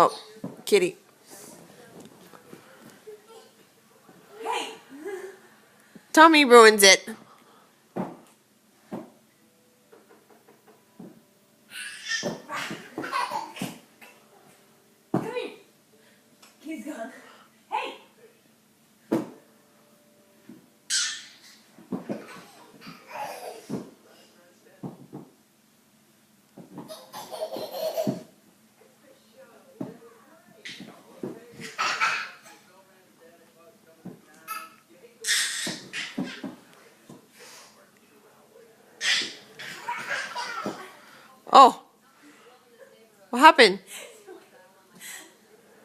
Oh, kitty. Hey. Tommy ruins it. Come here. He's gone. Hey. Oh, what happened?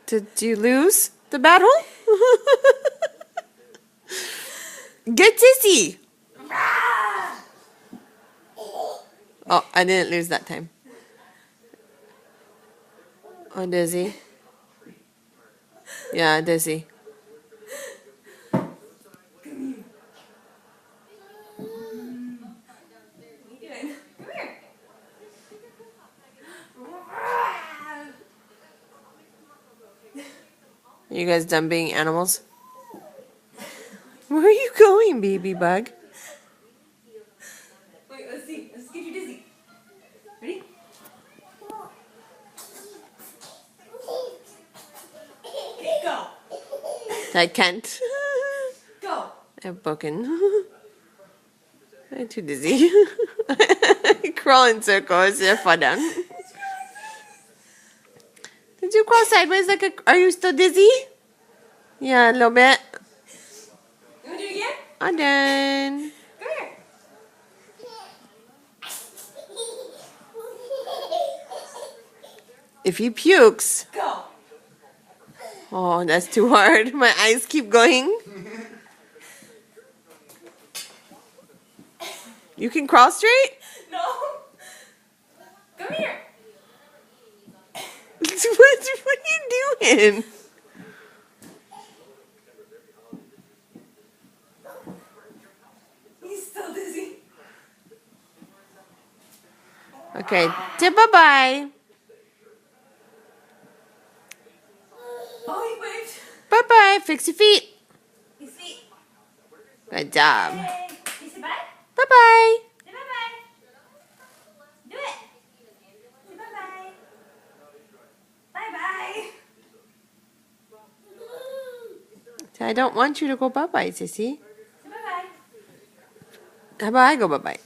Did you lose the battle? Get Sissy! Oh, I didn't lose that time. Oh, Dizzy. Yeah, Dizzy. You guys done being animals? Where are you going, baby bug? Wait, let's see. Let's get you dizzy. Ready? Go. I can't. Go. I'm broken. I'm too dizzy. Crawl in circles. They're fun down. Did you crawl sideways like a... Are you still dizzy? Yeah, a little bit. You want to do it again? I'm done. Come here. If he pukes... Go. Oh, that's too hard. My eyes keep going. You can crawl straight? No. Come here. What are you doing? He's still dizzy. Okay, bye-bye. Oh, he waved. Bye-bye. Fix your feet. His feet. Good job. Yay. You say bye? Bye-bye. Say bye-bye. Do it. Say bye-bye. Bye-bye. I don't want you to go bye-bye, Sissy. Say bye-bye. How about I go bye-bye?